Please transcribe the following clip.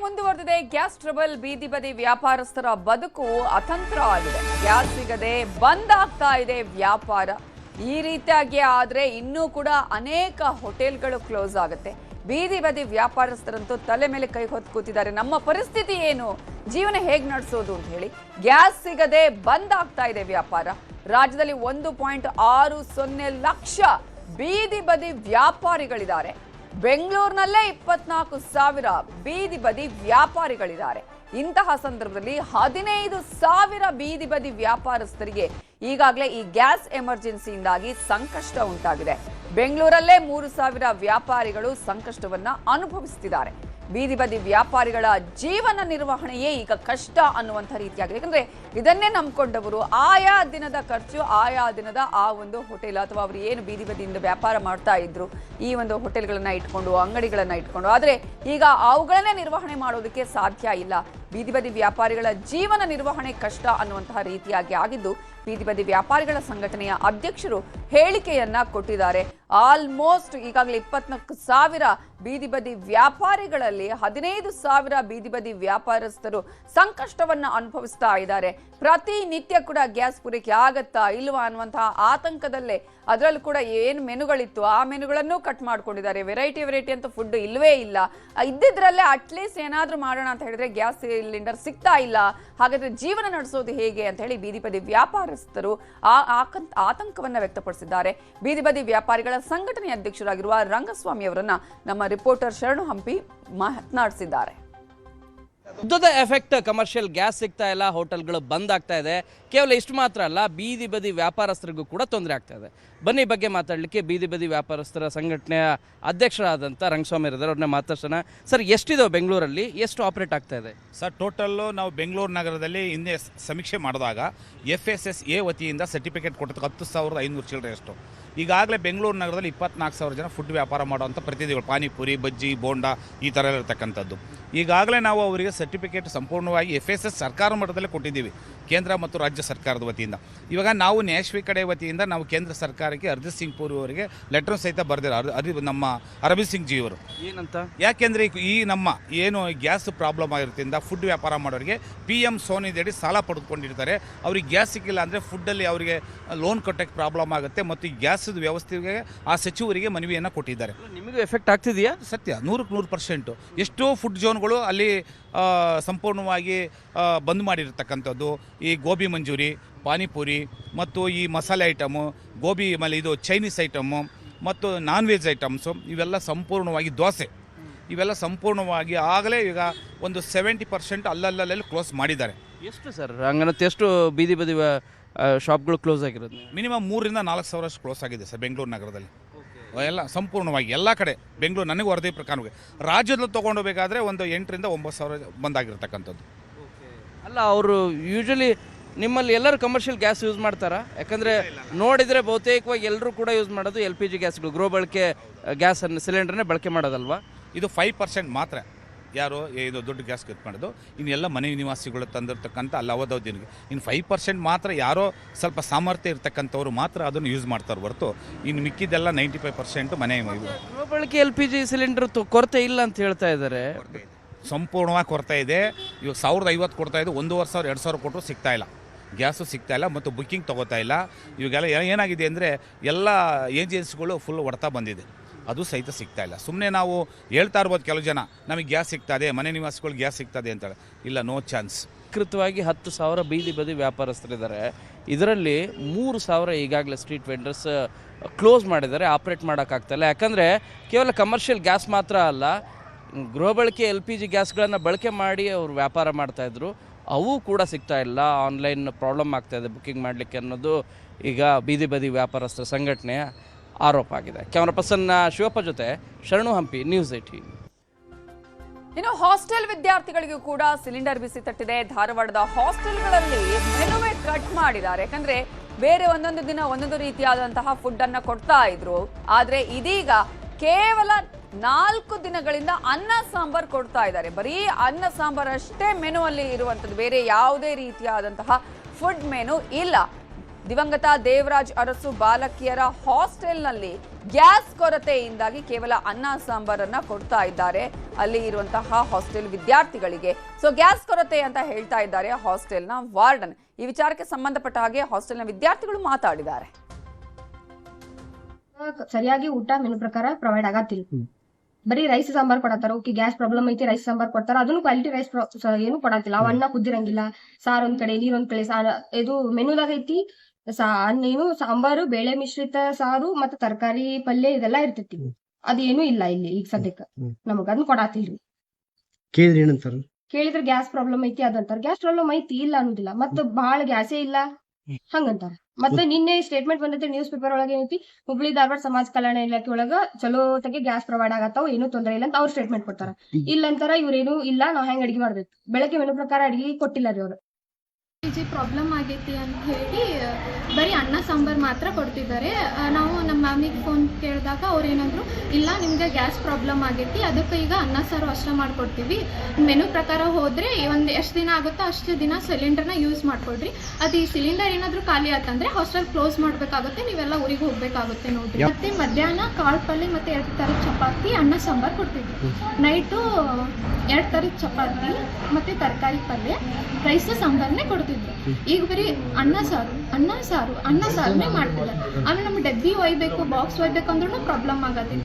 ಮುಂದುವರೆದಿದೆ gas trouble. ಬೀದಿ ಬದಿ ವ್ಯಾಪಾರಸ್ಥರ ಬದುಕು ಅತಂತ್ರ ಆಗಿದೆ. ಗ್ಯಾಸ್ ಸಿಗದೆ ಬಂದ್ ಆಗ್ತಾ ಇದೆ ವ್ಯಾಪಾರ. ಈ ರೀತಿಯಾಗಿ ಆದ್ರೆ ಇನ್ನೂ ಕೂಡ ಅನೇಕ ಹೋಟೆಲ್ಗಳು ಕ್ಲೋಸ್ ಆಗುತ್ತೆ. ಬೀದಿ ಬದಿ ವ್ಯಾಪಾರಸ್ಥರಂತೂ ತಲೆ ಮೇಲೆ ಕೈ ಹೊತ್ತು ಕೂತಿದ್ದಾರೆ. ನಮ್ಮ ಪರಿಸ್ಥಿತಿ ಏನು, ಜೀವನ ಹೇಗೆ ನಡೆಸೋದು ಅಂತ ಹೇಳಿ. ಗ್ಯಾಸ್ ಸಿಗದೆ ಬಂದ್ ಆಗ್ತಾ ಇದೆ ವ್ಯಾಪಾರ. ರಾಜ್ಯದಲ್ಲಿ 1.60 ಲಕ್ಷ ಬೀದಿ ಬದಿ ವ್ಯಾಪಾರಿಗಳಿದ್ದಾರೆ. ಬೆಂಗಳೂರಿನಲ್ಲೇ 24,000 ಬೀದಿ ಬದಿ ವ್ಯಾಪಾರಿಗಳಿದ್ದಾರೆ. ಇಂತಹ ಸಂದರ್ಭದಲ್ಲಿ 15,000 ಬೀದಿ ಬದಿ ವ್ಯಾಪಾರಸ್ಥರಿಗೆ ಈಗಾಗಲೇ ಈ ಗ್ಯಾಸ್ ಎಮರ್ಜೆನ್ಸಿಯಿಂದಾಗಿ ಸಂಕಷ್ಟ ಉಂಟಾಗಿದೆ. ಬೆಂಗಳೂರಲ್ಲೇ 3,000 ವ್ಯಾಪಾರಿಗಳು ಸಂಕಷ್ಟವನ್ನ ಅನುಭವಿಸುತ್ತಿದ್ದಾರೆ. ಬೀದಿ ಬದಿ ವ್ಯಾಪಾರಿಗಳ ಜೀವನ ನಿರ್ವಹಣೆಯೇ ಈಗ ಕಷ್ಟ ಅನ್ನುವಂಥ ರೀತಿಯಾಗಿದೆ. ಯಾಕಂದ್ರೆ ಇದನ್ನೇ ನಂಬಿಕೊಂಡವರು ಆಯಾ ದಿನದ ಖರ್ಚು, ಆಯಾ ದಿನದ ಆ ಒಂದು ಹೋಟೆಲ್ ಅಥವಾ ಅವರು ಏನು ಬೀದಿ ಬದಿಯಿಂದ ವ್ಯಾಪಾರ ಮಾಡ್ತಾ ಇದ್ರು, ಈ ಒಂದು ಹೋಟೆಲ್ಗಳನ್ನ ಇಟ್ಕೊಂಡು, ಅಂಗಡಿಗಳನ್ನ ಇಟ್ಕೊಂಡು, ಆದ್ರೆ ಈಗ ಅವುಗಳನ್ನೇ ನಿರ್ವಹಣೆ ಮಾಡೋದಕ್ಕೆ ಸಾಧ್ಯ ಇಲ್ಲ. ಬೀದಿ ಬದಿ ವ್ಯಾಪಾರಿಗಳ ಜೀವನ ನಿರ್ವಹಣೆ ಕಷ್ಟ ಅನ್ನುವಂತಹ ರೀತಿಯಾಗಿ ಆಗಿದ್ದು, ಬೀದಿ ಬದಿ ವ್ಯಾಪಾರಿಗಳ ಸಂಘಟನೆಯ ಅಧ್ಯಕ್ಷರು ಹೇಳಿಕೆಯನ್ನ ಕೊಟ್ಟಿದ್ದಾರೆ. ಆಲ್ಮೋಸ್ಟ್ ಈಗಾಗಲೇ 24,000 ಬೀದಿ ಬದಿ ವ್ಯಾಪಾರಿಗಳಲ್ಲಿ 15,000 ಬೀದಿ ಬದಿ ವ್ಯಾಪಾರಸ್ಥರು ಸಂಕಷ್ಟವನ್ನ ಅನುಭವಿಸ್ತಾ ಇದ್ದಾರೆ. ಪ್ರತಿನಿತ್ಯ ಕೂಡ ಗ್ಯಾಸ್ ಪೂರೈಕೆ ಆಗತ್ತಾ ಇಲ್ವಾ ಅನ್ನುವಂತಹ ಆತಂಕದಲ್ಲೇ, ಅದರಲ್ಲೂ ಕೂಡ ಏನು ಮೆನುಗಳಿತ್ತು ಆ ಮೆನುಗಳನ್ನು ಕಟ್ ಮಾಡ್ಕೊಂಡಿದ್ದಾರೆ. ವೆರೈಟಿ ಅಂತ ಫುಡ್ ಇಲ್ವೇ ಇಲ್ಲ. ಇದ್ದಿದ್ರಲ್ಲೇ ಅಟ್ಲೀಸ್ಟ್ ಏನಾದ್ರೂ ಮಾಡೋಣ ಅಂತ ಹೇಳಿದ್ರೆ ಗ್ಯಾಸ್ ಸಿಲಿಂಡರ್ ಸಿಗ್ತಾ ಇಲ್ಲ. ಹಾಗಾದ್ರೆ ಜೀವನ ನಡೆಸೋದು ಹೇಗೆ ಅಂತ ಹೇಳಿ ಬೀದಿ ಬದಿ ವ್ಯಾಪಾರಸ್ಥರು ಆತಂಕವನ್ನ ವ್ಯಕ್ತಪಡಿಸಿದ್ದಾರೆ. ಬೀದಿ ಬದಿ ವ್ಯಾಪಾರಿಗಳ ಸಂಘಟನೆಯ ಅಧ್ಯಕ್ಷರಾಗಿರುವ ರಂಗಸ್ವಾಮಿ ಅವರನ್ನ ನಮ್ಮ ರಿಪೋರ್ಟರ್ ಶರಣು ಹಂಪಿ ಮಾತನಾಡಿಸಿದ್ದಾರೆ. ಯುದ್ಧದ ಎಫೆಕ್ಟ್ ಕಮರ್ಷಿಯಲ್ ಗ್ಯಾಸ್ ಸಿಗ್ತಾ ಇಲ್ಲ, ಹೋಟೆಲ್ಗಳು ಬಂದ್ ಆಗ್ತಾ ಇದೆ. ಕೇವಲ ಇಷ್ಟು ಮಾತ್ರ ಅಲ್ಲ, ಬೀದಿ ಬದಿ ವ್ಯಾಪಾರಸ್ಥರಿಗೂ ಕೂಡ ತೊಂದರೆ ಆಗ್ತಾ ಇದೆ. ಬನ್ನಿ ಬಗ್ಗೆ ಮಾತಾಡಲಿಕ್ಕೆ ಬೀದಿ ಬದಿ ವ್ಯಾಪಾರಸ್ಥರ ಸಂಘಟನೆಯ ಅಧ್ಯಕ್ಷರಾದಂಥ ರಂಗಸ್ವಾಮಿ ಇದ್ದಾರೆ, ಅವ್ರನ್ನ ಮಾತಾಡ್ಸೋಣ. ಸರ್, ಎಷ್ಟಿದೆ ಬೆಂಗಳೂರಲ್ಲಿ, ಎಷ್ಟು ಆಪರೇಟ್ ಆಗ್ತಾ ಇದೆ? ಸರ್, ಟೋಟಲ್ಲು ನಾವು ಬೆಂಗಳೂರು ನಗರದಲ್ಲಿ ಹಿಂದೆ ಸಮೀಕ್ಷೆ ಮಾಡಿದಾಗ FSSA ವತಿಯಿಂದ ಸರ್ಟಿಫಿಕೇಟ್ ಕೊಟ್ಟದ್ದು 10,500 ಚಿಲ್ಲರೆಯಷ್ಟು. ಈಗಾಗಲೇ ಬೆಂಗಳೂರು ನಗರದಲ್ಲಿ 24,000 ಜನ ಫುಡ್ ವ್ಯಾಪಾರ ಮಾಡುವಂಥ ಪ್ರತಿನಿಧಿಗಳು, ಪಾನಿಪುರಿ, ಬಜ್ಜಿ, ಬೋಂಡಾ ಈ ಥರ ಇರತಕ್ಕಂಥದ್ದು. ಈಗಾಗಲೇ ನಾವು ಅವರಿಗೆ ಸರ್ಟಿಫಿಕೇಟ್ ಸಂಪೂರ್ಣವಾಗಿ FSS ಸರ್ಕಾರ ಮಟ್ಟದಲ್ಲೇ ಕೊಟ್ಟಿದ್ದೀವಿ, ಕೇಂದ್ರ ಮತ್ತು ರಾಜ್ಯ ಸರ್ಕಾರದ ವತಿಯಿಂದ. ಇವಾಗ ನಾವು ನ್ಯಾಶ್ವಿ ಕಡೆ ವತಿಯಿಂದ ನಾವು ಕೇಂದ್ರ ಸರ್ಕಾರಕ್ಕೆ ಹರ್ದೀಪ್ ಸಿಂಗ್ ಪುರಿ ಅವರಿಗೆ ಲೆಟರ್ ಸಹಿತ ಬರೆದಿರೋ ನಮ್ಮ ಅರವಿಂದ್ ಸಿಂಗ್ ಜಿ ಅವರು. ಏನಂತ? ಯಾಕೆಂದರೆ ಈ ನಮ್ಮ ಏನು ಗ್ಯಾಸ್ ಪ್ರಾಬ್ಲಮ್ ಆಗಿರೋದ್ರಿಂದ ಫುಡ್ ವ್ಯಾಪಾರ ಮಾಡೋರಿಗೆ PM ಸೋನಿದಡಿ ಸಾಲ ಪಡೆದುಕೊಂಡಿರ್ತಾರೆ. ಅವ್ರಿಗೆ ಗ್ಯಾಸ್ ಸಿಕ್ಕಿಲ್ಲ ಅಂದರೆ ಫುಡ್ಡಲ್ಲಿ ಅವರಿಗೆ ಲೋನ್ ಕಟ್ಟೋಕ್ಕೆ ಪ್ರಾಬ್ಲಮ್ ಆಗುತ್ತೆ. ಮತ್ತು ಈ ಗ್ಯಾಸ್ ವ್ಯವಸ್ಥೆಗೆ ಆ ಸಚಿವರಿಗೆ ಮನವಿಯನ್ನು ಕೊಟ್ಟಿದ್ದಾರೆ. ನಿಮಗೂ ಎಫೆಕ್ಟ್ ಆಗ್ತಿದೆಯಾ? ಸತ್ಯ, 100% ಎಷ್ಟೋ ಫುಡ್ ಝೋನ್ಗಳು ಅಲ್ಲಿ ಸಂಪೂರ್ಣವಾಗಿ ಬಂದ್ ಮಾಡಿರ್ತಕ್ಕಂಥದ್ದು. ಈ ಗೋಬಿ ಮಂಚೂರಿ, ಪಾನಿಪುರಿ ಮತ್ತು ಈ ಮಸಾಲೆ ಐಟಮು, ಗೋಬಿ ಆಮೇಲೆ ಇದು ಚೈನೀಸ್ ಐಟಮು ಮತ್ತು ನಾನ್ ವೆಜ್ ಐಟಮ್ಸು, ಇವೆಲ್ಲ ಸಂಪೂರ್ಣವಾಗಿ ದೋಸೆ, ಇವೆಲ್ಲ ಸಂಪೂರ್ಣವಾಗಿ ಆಗಲೇ ಈಗ ಒಂದು 70% ಅಲ್ಲಲ್ಲಿ ಕ್ಲೋಸ್ ಮಾಡಿದ್ದಾರೆ. ಎಷ್ಟು ಸರ್ ಹಂಗನತ್ತೆ? ಎಷ್ಟು ಬೀದಿ ಬದಿ ಶಾಪ್ಗಳು ಕ್ಲೋಸ್ ಆಗಿರೋದು? ಮಿನಿಮಮ್ 3,000 ರಿಂದ 4,000 ಕ್ಲೋಸ್ ಆಗಿದೆ ಸರ್ ಬೆಂಗಳೂರು ನಗರದಲ್ಲಿ. ಎಲ್ಲ ಸಂಪೂರ್ಣವಾಗಿ ಎಲ್ಲ ಕಡೆ ಬೆಂಗಳೂರು ನನಗೆ ವರದಿ ಪ್ರಕಾರವಾಗಿ ರಾಜ್ಯದಲ್ಲಿ ತೊಗೊಂಡೋಗ್ಬೇಕಾದ್ರೆ ಒಂದು 8,000 ರಿಂದ 9,000 ಬಂದಾಗಿರ್ತಕ್ಕಂಥದ್ದು. ಅಲ್ಲ, ಅವರು ಯೂಶಲಿ ನಿಮ್ಮಲ್ಲಿ ಎಲ್ಲರೂ ಕಮರ್ಷಿಯಲ್ ಗ್ಯಾಸ್ ಯೂಸ್ ಮಾಡ್ತಾರಾ? ಯಾಕಂದರೆ ನೋಡಿದರೆ ಬಹುತೇಕವಾಗಿ ಎಲ್ಲರೂ ಕೂಡ ಯೂಸ್ ಮಾಡೋದು LPG ಗ್ಯಾಸ್ಗಳು, ಗೃಹ ಬಳಕೆ ಗ್ಯಾಸನ್ನು ಸಿಲಿಂಡರ್ನೇ ಬಳಕೆ ಮಾಡೋದಲ್ವಾ? ಇದು 5% ಮಾತ್ರ ಯಾರು ಇದು ದೊಡ್ಡ ಗ್ಯಾಸ್ ಕಟ್ ಮಾಡೋದು. ಇನ್ನೆಲ್ಲ ಮನೆ ನಿವಾಸಿಗಳು ತಂದಿರ್ತಕ್ಕಂಥ ಅಲ್ಲ ಅವಧಿ. ಇನ್ನು 5% ಮಾತ್ರ ಯಾರೋ ಸ್ವಲ್ಪ ಸಾಮರ್ಥ್ಯ ಇರ್ತಕ್ಕಂಥವ್ರು ಮಾತ್ರ ಅದನ್ನು ಯೂಸ್ ಮಾಡ್ತಾರೆ ಹೊರತು ಇನ್ನು ಮಿಕ್ಕಿದ್ದೆಲ್ಲ 95% ಮನೆ ಗೃಹ ಬಳಕೆ LPG ಸಿಲಿಂಡರ್ ಕೊರತೆ ಇಲ್ಲ ಅಂತ ಹೇಳ್ತಾ ಇದ್ದಾರೆ. ಸಂಪೂರ್ಣವಾಗಿ ಕೊರತೆ ಇದೆ. ಇವಾಗ 1,050 ಕೊಡ್ತಾ ಇದೆ, 1,500 2,000 ಕೊಟ್ಟರು ಸಿಗ್ತಾ ಇಲ್ಲ, ಗ್ಯಾಸು ಸಿಗ್ತಾ ಇಲ್ಲ ಮತ್ತು ಬುಕ್ಕಿಂಗ್ ತೊಗೋತಾ ಇಲ್ಲ. ಇವಾಗೆಲ್ಲ ಏನಾಗಿದೆ ಅಂದರೆ ಎಲ್ಲ ಏಜೆನ್ಸಿಗಳು ಫುಲ್ ಹೊಡ್ತಾ ಬಂದಿದೆ, ಅದು ಸಹಿತ ಸಿಗ್ತಾ ಇಲ್ಲ. ಸುಮ್ಮನೆ ನಾವು ಹೇಳ್ತಾ ಇರ್ಬೋದು ಕೆಲವು ಜನ ನಮಗೆ ಗ್ಯಾಸ್ ಸಿಗ್ತದೆ, ಮನೆ ನಿವಾಸಿಗಳು ಗ್ಯಾಸ್ ಸಿಗ್ತದೆ ಅಂತೇಳಿ. ಇಲ್ಲ, ನೋ ಚಾನ್ಸ್. ಕೃತವಾಗಿ 10,000 ಬೀದಿ ಬದಿ ವ್ಯಾಪಾರಸ್ಥರಿದ್ದಾರೆ. ಇದರಲ್ಲಿ 3,000 ಈಗಾಗಲೇ ಸ್ಟ್ರೀಟ್ ವೆಂಡರ್ಸ್ ಕ್ಲೋಸ್ ಮಾಡಿದ್ದಾರೆ, ಆಪ್ರೇಟ್ ಮಾಡೋಕ್ಕಾಗ್ತಾಯಿಲ್ಲ. ಯಾಕಂದರೆ ಕೇವಲ ಕಮರ್ಷಿಯಲ್ ಗ್ಯಾಸ್ ಮಾತ್ರ ಅಲ್ಲ, ಗೃಹ ಬಳಕೆ LPG ಗ್ಯಾಸ್ಗಳನ್ನು ಬಳಕೆ ಮಾಡಿ ಅವರು ವ್ಯಾಪಾರ ಮಾಡ್ತಾಯಿದ್ರು, ಅವು ಕೂಡ ಸಿಗ್ತಾ ಇಲ್ಲ. ಆನ್ಲೈನ್ ಪ್ರಾಬ್ಲಮ್ ಆಗ್ತಾಯಿದೆ ಬುಕ್ಕಿಂಗ್ ಮಾಡಲಿಕ್ಕೆ ಅನ್ನೋದು ಈಗ ಬೀದಿ ಬದಿ ವ್ಯಾಪಾರಸ್ಥರ ಸಂಘಟನೆಯ ಆರೋಪ ಆಗಿದೆ. ಕ್ಯಾಮರಾ ಪರ್ಸನ್ ಶಿವಪ್ಪ ಜೊತೆ ಶರಣು ಹಂಪಿ, ನ್ಯೂಸ್ 18. ಇನ್ನು ಹಾಸ್ಟೆಲ್ ವಿದ್ಯಾರ್ಥಿಗಳಿಗೂ ಕೂಡ ಸಿಲಿಂಡರ್ ಬಿಸಿ ತಟ್ಟಿದೆ. ಧಾರವಾಡದ ಹಾಸ್ಟೆಲ್ಗಳಲ್ಲಿ ಮೆನುವೇ ಕಟ್ ಮಾಡಿದ್ದಾರೆ. ಯಾಕಂದ್ರೆ ಬೇರೆ ಒಂದೊಂದು ದಿನ ಒಂದೊಂದು ರೀತಿಯಾದಂತಹ ಫುಡ್ ಅನ್ನ ಕೊಡ್ತಾ ಇದ್ರು, ಆದ್ರೆ ಇದೀಗ ಕೇವಲ 4 ದಿನಗಳಿಂದ ಅನ್ನ ಸಾಂಬಾರ್ ಕೊಡ್ತಾ ಇದ್ದಾರೆ. ಬರೀ ಅನ್ನ ಸಾಂಬಾರ್ ಅಷ್ಟೇ ಮೆನು ಅಲ್ಲಿ ಇರುವಂಥದ್ದು, ಬೇರೆ ಯಾವುದೇ ರೀತಿಯಾದಂತಹ ಫುಡ್ ಮೆನು ಇಲ್ಲ. ದಿವಂಗತ ದೇವರಾಜ್ ಅರಸು ಬಾಲಕಿಯರ ಹಾಸ್ಟೆಲ್ನಲ್ಲಿ ಗ್ಯಾಸ್ ಕೊರತೆಯಿಂದಾಗಿ ಕೇವಲ ಅನ್ನ ಸಾಂಬಾರನ್ನ ಕೊಡ್ತಾ ಇದ್ದಾರೆ ಅಲ್ಲಿ ಇರುವಂತಹ ಹಾಸ್ಟೆಲ್ ವಿದ್ಯಾರ್ಥಿಗಳಿಗೆ. ಸೊ ಗ್ಯಾಸ್ ಕೊರತೆ ಅಂತ ಹೇಳ್ತಾ ಇದ್ದಾರೆ ಹಾಸ್ಟೆಲ್ನ ವಾರ್ಡನ್. ಈ ವಿಚಾರಕ್ಕೆ ಸಂಬಂಧಪಟ್ಟ ಹಾಗೆ ಹಾಸ್ಟೆಲ್ನ ವಿದ್ಯಾರ್ಥಿಗಳು ಮಾತಾಡಿದ್ದಾರೆ. ಸರಿಯಾಗಿ ಊಟ ಮೆನು ಪ್ರಕಾರ ಪ್ರೊವೈಡ್ ಆಗತ್ತಿಲ್ಲ. ಬರೀ ರೈಸ್ ಸಾಂಬಾರ್ ಕೊಡತ್ತಾರ. ಓಕೆ, ಗ್ಯಾಸ್ ಪ್ರಾಬ್ಲಮ್ ಐತಿ, ರೈಸ್ ಸಾಂಬಾರ್ ಕೊಡ್ತಾರ. ಅದನ್ನು ಕ್ವಾಲಿಟಿ ರೈಸ್ ಏನು ಕೊಡತ್ತಿಲ್ಲ. ಅವ್ ಅನ್ನ ಕುದ್ದಿರಂಗಿಲ್ಲ, ಸಾರ್ ಒಂದ್ ಕಡೆ, ನೀರ್ ಒಂದ್ ಕಡೆ. ಇದು ಮೆನುದಾಗ ಐತಿ ಏನು ಸಾಂಬಾರು, ಬೇಳೆ ಮಿಶ್ರಿತ ಸಾರು ಮತ್ತೆ ತರಕಾರಿ ಪಲ್ಯ ಇದೆಲ್ಲಾ ಇರ್ತೈತಿ. ಅದೇನು ಇಲ್ಲ ಇಲ್ಲಿ ಈಗ ಸದ್ಯಕ್ಕ. ನಮಗ ಅದನ್ನ ಕೊಡಾತಿಲ್ರಿ. ಕೇಳಿದ್ರೆ ಗ್ಯಾಸ್ ಪ್ರಾಬ್ಲಮ್ ಐತಿ ಅದಂತಾರ. ಗ್ಯಾಸ್ ಪ್ರಾಬ್ಲಮ್ ಐತಿ ಇಲ್ಲ ಅನ್ನೋದಿಲ್ಲ, ಮತ್ತ ಬಹಳ ಗ್ಯಾಸೇ ಇಲ್ಲ ಹಂಗಂತಾರ. ಮತ್ತೆ ನಿನ್ನೆ ಸ್ಟೇಟ್ಮೆಂಟ್ ಬಂದೈತಿ ನ್ಯೂಸ್ ಪೇಪರ್ ಒಳಗೆ ಏನೈತಿ, ಹುಬ್ಳಿ ಧಾರವಾಡ ಸಮಾಜ ಕಲ್ಯಾಣ ಇಲಾಖೆ ಒಳಗ ಚಲೋತೆಗೆ ಗ್ಯಾಸ್ ಪ್ರೊವೈಡ್ ಆಗತ್ತಾವ, ಏನೂ ತೊಂದರೆ ಇಲ್ಲ ಅಂತ ಅವ್ರು ಸ್ಟೇಟ್ಮೆಂಟ್ ಕೊಡ್ತಾರ. ಇಲ್ಲ ಅಂತಾರ ಇವ್ರೇನು ಇಲ್ಲ, ನಾವ್ ಹೆಂಗ್ ಅಡಿಗೆ ಮಾಡ್ಬೇಕು, ಬೆಳಗ್ಗೆ ಮೆನು ಪ್ರಕಾರ ಅಡಿಗೆ ಕೊಟ್ಟಿಲ್ಲ ರೀ ಅವ್ರು. ಪ್ರಾಬ್ಲಮ್ ಆಗೈತಿ ಅಂತ ಹೇಳಿ ಬರೀ ಅನ್ನ ಸಾಂಬಾರ್ ಮಾತ್ರ ಕೊಡ್ತಿದ್ದಾರೆ. ನಾವು ನಮ್ಮ ಮ್ಯಾಮಿಗೆ ಫೋನ್ ಕೇಳಿದಾಗ ಅವ್ರು ಏನಂದ್ರು, ಇಲ್ಲ ನಿಮ್ಗೆ ಗ್ಯಾಸ್ ಪ್ರಾಬ್ಲಮ್ ಆಗೈತಿ, ಅದಕ್ಕೆ ಈಗ ಅನ್ನ ಸಾರು ಅಷ್ಟೇ ಮಾಡ್ಕೊಡ್ತೀವಿ. ಮೆನು ಪ್ರಕಾರ ಹೋದ್ರೆ ಒಂದು ಎಷ್ಟು ದಿನ ಆಗುತ್ತೋ ಅಷ್ಟು ದಿನ ಸಿಲಿಂಡರ್ನ ಯೂಸ್ ಮಾಡ್ಕೊಡ್ರಿ. ಅದು ಈ ಸಿಲಿಂಡರ್ ಏನಾದರೂ ಖಾಲಿ ಆತಂದ್ರೆ ಹಾಸ್ಟೆಲ್ ಕ್ಲೋಸ್ ಮಾಡ್ಬೇಕಾಗುತ್ತೆ, ನೀವೆಲ್ಲ ಊರಿಗೆ ಹೋಗ್ಬೇಕಾಗುತ್ತೆ ನೋಡ್ರಿ. ಮತ್ತೆ ಮಧ್ಯಾಹ್ನ ಕಾಳು ಪಲ್ಯ ಮತ್ತೆ 2 ಥರದ ಚಪಾತಿ, ಅನ್ನ ಸಾಂಬಾರ್ ಕೊಡ್ತಿದ್ವಿ. ನೈಟು 2 ಥರದ ಚಪಾತಿ ಮತ್ತೆ ತರಕಾರಿ ಪಲ್ಯ, ರೈಸ್ ಸಾಂಬಾರ್ನೇ ಕೊಡ್ತಿದ್ವಿ. ಈಗ ಬರೀ ಅನ್ನ ಸಾರುನೇ ಮಾಡ್ತಿಲ್ಲ. ಆಮೇಲೆ ನಮ್ಗೆ ಡಬ್ಬಿ ಒಯ್ಬೇಕು, ಬಾಕ್ಸ್ ಒಯ್ಬೇಕು ಅಂದ್ರೂ ಪ್ರಾಬ್ಲಮ್ ಆಗತ್ತೆ.